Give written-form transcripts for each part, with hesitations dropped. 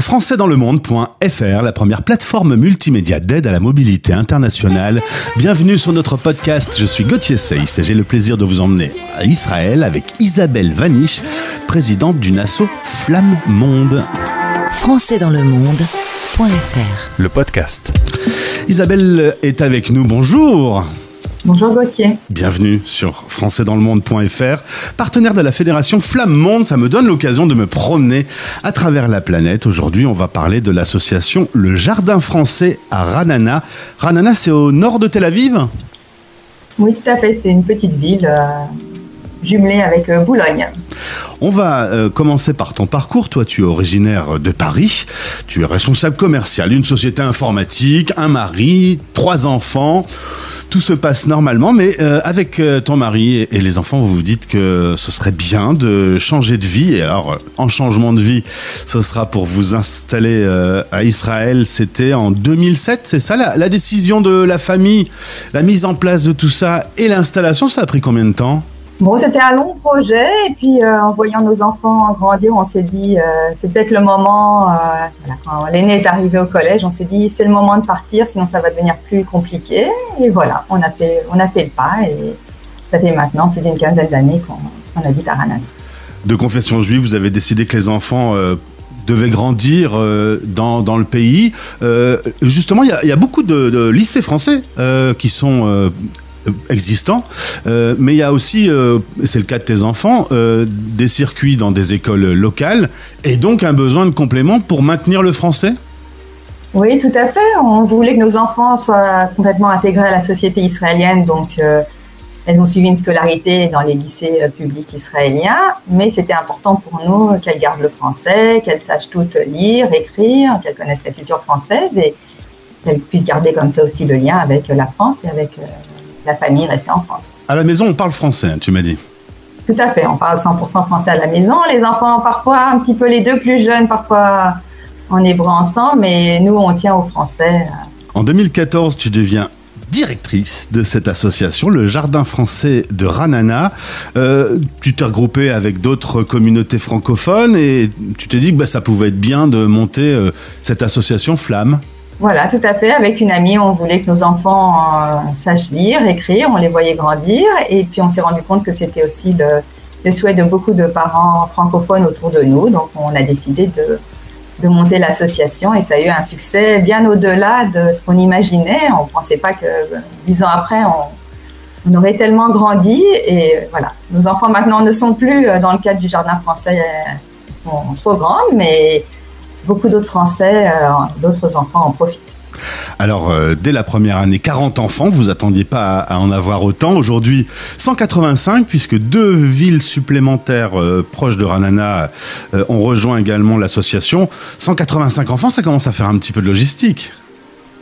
françaisdanslemonde.fr, la première plateforme multimédia d'aide à la mobilité internationale. Bienvenue sur notre podcast, je suis Gauthier Seyss et j'ai le plaisir de vous emmener à Israël avec Isabelle Vanish, présidente d'une asso Flamme Monde. françaisdanslemonde.fr, le podcast. Isabelle est avec nous, bonjour. Bonjour Gauthier. Bienvenue sur françaisdanslemonde.fr, partenaire de la fédération Flamme Monde. Ça me donne l'occasion de me promener à travers la planète. Aujourd'hui, on va parler de l'association Le Jardin Français à Ra'anana. Ra'anana, c'est au nord de Tel Aviv ? Oui, tout à fait. C'est une petite ville jumelée avec Boulogne. On va commencer par ton parcours. Toi, tu es originaire de Paris. Tu es responsable commercial d'une société informatique, un mari, 3 enfants. Tout se passe normalement, mais avec ton mari et les enfants, vous vous dites que ce serait bien de changer de vie. Et alors, en changement de vie, ce sera pour vous installer à Israël. C'était en 2007, c'est ça la décision de la famille, la mise en place de tout ça et l'installation, ça a pris combien de temps ? Bon, c'était un long projet et puis en voyant nos enfants grandir, on s'est dit c'est peut-être le moment, quand l'aîné est arrivé au collège, on s'est dit c'est le moment de partir, sinon ça va devenir plus compliqué. Et voilà, on a fait le pas et ça fait maintenant plus d'une quinzaine d'années qu'on habite à Ra'anana. De confession juive, vous avez décidé que les enfants devaient grandir dans le pays. Justement, il y a beaucoup de lycées français qui sont existants, mais il y a aussi, c'est le cas de tes enfants, des circuits dans des écoles locales et donc un besoin de complément pour maintenir le français ? Oui, tout à fait. On voulait que nos enfants soient complètement intégrés à la société israélienne, donc elles ont suivi une scolarité dans les lycées publics israéliens, mais c'était important pour nous qu'elles gardent le français, qu'elles sachent toutes lire, écrire, qu'elles connaissent la culture française et qu'elles puissent garder comme ça aussi le lien avec la France et avec la famille restée en France. À la maison, on parle français, tu m'as dit. Tout à fait, on parle 100% français à la maison. Les enfants, parfois, un petit peu les deux plus jeunes, parfois en hébreu ensemble, mais nous, on tient au français. En 2014, tu deviens directrice de cette association, le Jardin Français de Ra'anana. Tu t'es regroupée avec d'autres communautés francophones et tu t'es dit que ça pouvait être bien de monter cette association Flamme. Voilà, tout à fait. Avec une amie, on voulait que nos enfants sachent lire, écrire, on les voyait grandir. Et puis, on s'est rendu compte que c'était aussi le souhait de beaucoup de parents francophones autour de nous. Donc, on a décidé de monter l'association et ça a eu un succès bien au-delà de ce qu'on imaginait. On ne pensait pas que 10 ans après, on aurait tellement grandi. Et voilà, nos enfants maintenant ne sont plus dans le cadre du Jardin Français, ils sont trop grands, mais beaucoup d'autres Français, d'autres enfants en profitent. Alors, dès la première année, 40 enfants, vous attendiez pas à en avoir autant. Aujourd'hui, 185, puisque 2 villes supplémentaires proches de Ra'anana ont rejoint également l'association. 185 enfants, ça commence à faire un petit peu de logistique.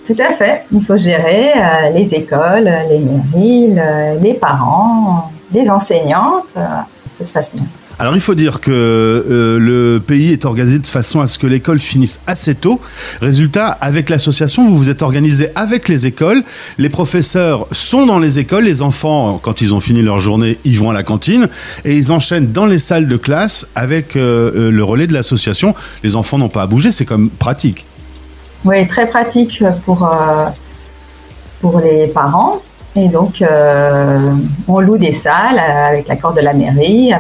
Tout à fait. Il faut gérer les écoles, les mairies, les parents, les enseignantes. Ça se passe bien. Alors il faut dire que le pays est organisé de façon à ce que l'école finisse assez tôt. Résultat, avec l'association, vous vous êtes organisé avec les écoles. Les professeurs sont dans les écoles. Les enfants, quand ils ont fini leur journée, ils vont à la cantine. Et ils enchaînent dans les salles de classe avec le relais de l'association. Les enfants n'ont pas à bouger, c'est comme pratique. Oui, très pratique pour les parents. Et donc, on loue des salles avec l'accord de la mairie,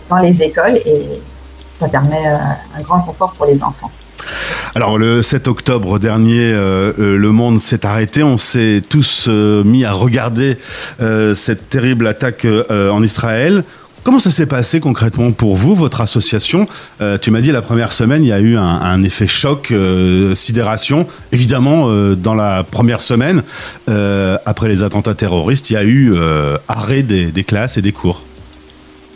dans les écoles et ça permet un grand confort pour les enfants. Alors le 7 octobre dernier, le monde s'est arrêté, on s'est tous mis à regarder cette terrible attaque en Israël. Comment ça s'est passé concrètement pour vous, votre association ? Tu m'as dit la première semaine, il y a eu un effet choc, sidération. Évidemment, dans la première semaine, après les attentats terroristes, il y a eu arrêt des classes et des cours.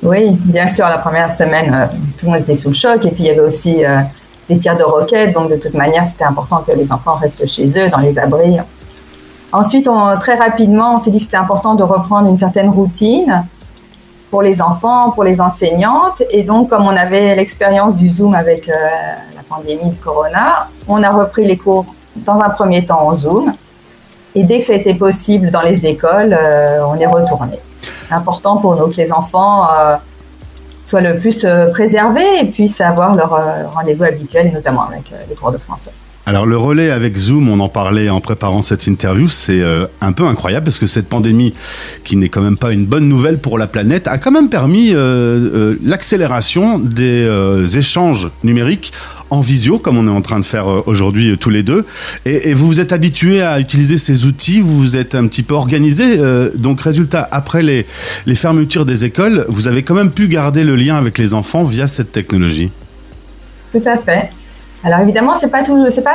Oui, bien sûr, la première semaine, tout le monde était sous le choc. Et puis, il y avait aussi des tirs de roquettes. Donc, de toute manière, c'était important que les enfants restent chez eux, dans les abris. Ensuite, très rapidement, on s'est dit que c'était important de reprendre une certaine routine pour les enfants, pour les enseignantes. Et donc, comme on avait l'expérience du Zoom avec la pandémie de Corona, on a repris les cours dans un premier temps en Zoom. Et dès que ça a été possible dans les écoles, on est retourné. C'est important pour nous que les enfants soient le plus préservés et puissent avoir leur rendez-vous habituel, et notamment avec les cours de français. Alors le relais avec Zoom, on en parlait en préparant cette interview, c'est un peu incroyable parce que cette pandémie, qui n'est quand même pas une bonne nouvelle pour la planète, a quand même permis l'accélération des échanges numériques en visio, comme on est en train de faire aujourd'hui tous les deux. Et vous vous êtes habitués à utiliser ces outils, vous vous êtes un petit peu organisés. Donc résultat, après les fermetures des écoles, vous avez quand même pu garder le lien avec les enfants via cette technologie. Tout à fait. Alors évidemment, c'est pas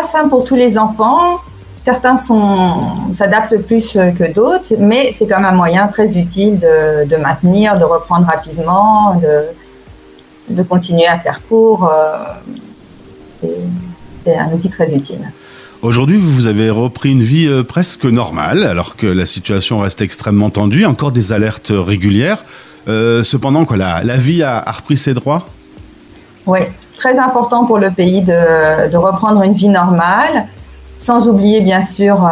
simple pour tous les enfants. Certains s'adaptent plus que d'autres, mais c'est quand même un moyen très utile de maintenir, de reprendre rapidement, de continuer à faire court. C'est un outil très utile. Aujourd'hui, vous avez repris une vie presque normale, alors que la situation reste extrêmement tendue. Encore des alertes régulières. Cependant, la vie a repris ses droits ? Oui. Très important pour le pays de reprendre une vie normale, sans oublier bien sûr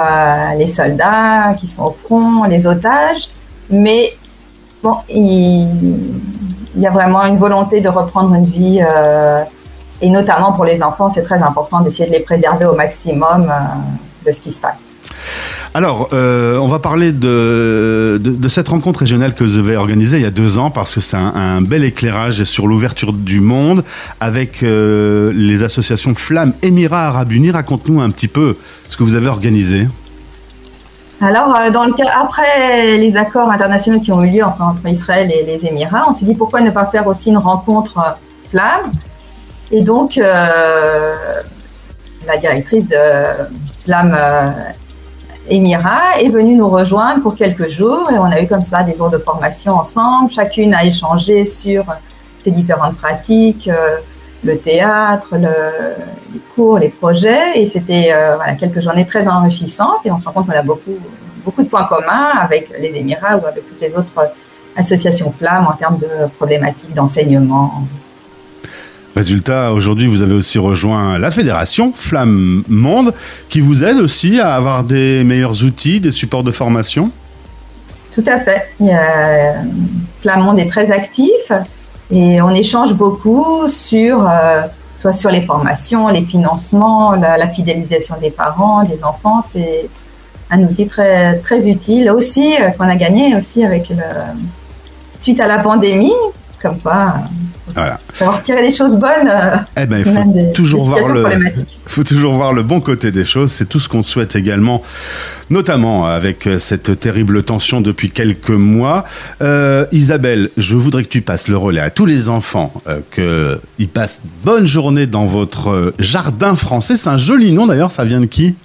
les soldats qui sont au front, les otages, mais bon, il y a vraiment une volonté de reprendre une vie, et notamment pour les enfants, c'est très important d'essayer de les préserver au maximum de ce qui se passe. Alors, on va parler de cette rencontre régionale que vous avez organisée il y a 2 ans, parce que c'est un bel éclairage sur l'ouverture du monde avec les associations Flamme Émirats Arabes Unis. Raconte-nous un petit peu ce que vous avez organisé. Alors, dans le cas, après les accords internationaux qui ont eu lieu entre Israël et les Émirats, on s'est dit pourquoi ne pas faire aussi une rencontre Flamme. Et donc, la directrice de Flamme Émirats est venue nous rejoindre pour quelques jours et on a eu comme ça des jours de formation ensemble. Chacune a échangé sur ses différentes pratiques, le théâtre, les cours, les projets, et c'était quelques journées très enrichissantes et on se rend compte qu'on a beaucoup de points communs avec les Émirats ou avec toutes les autres associations Flamme en termes de problématiques d'enseignement. Résultat, aujourd'hui, vous avez aussi rejoint la fédération Flamme Monde, qui vous aide aussi à avoir des meilleurs outils, des supports de formation. Tout à fait. Flamme Monde est très actif et on échange beaucoup soit sur les formations, les financements, la fidélisation des parents, des enfants. C'est un outil très, très utile aussi, qu'on a gagné aussi suite à la pandémie, comme quoi... Voilà. Pour retirer des choses bonnes, il faut toujours voir le bon côté des choses. C'est tout ce qu'on souhaite également, notamment avec cette terrible tension depuis quelques mois. Isabelle, je voudrais que tu passes le relais à tous les enfants, qu'ils passent bonne journée dans votre jardin français. C'est un joli nom d'ailleurs, ça vient de qui ?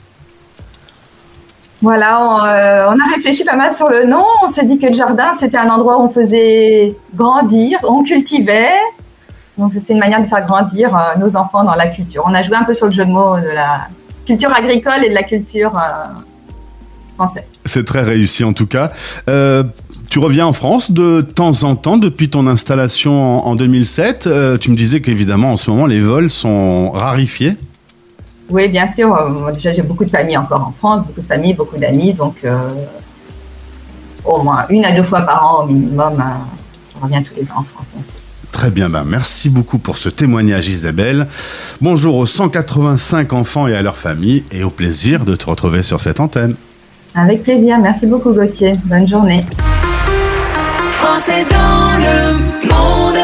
Voilà, on a réfléchi pas mal sur le nom. On s'est dit que le jardin, c'était un endroit où on faisait grandir, on cultivait. Donc, c'est une manière de faire grandir nos enfants dans la culture. On a joué un peu sur le jeu de mots de la culture agricole et de la culture française. C'est très réussi en tout cas. Tu reviens en France de temps en temps depuis ton installation en 2007. Tu me disais qu'évidemment, en ce moment, les vols sont rarifiés. Oui, bien sûr. Déjà, j'ai beaucoup de familles encore en France, beaucoup de familles, beaucoup d'amis. Donc, au moins 1 à 2 fois par an au minimum, je reviens tous les ans en France. Merci. Très bien, merci beaucoup pour ce témoignage Isabelle. Bonjour aux 185 enfants et à leurs familles et au plaisir de te retrouver sur cette antenne. Avec plaisir, merci beaucoup Gauthier. Bonne journée. Français dans le monde.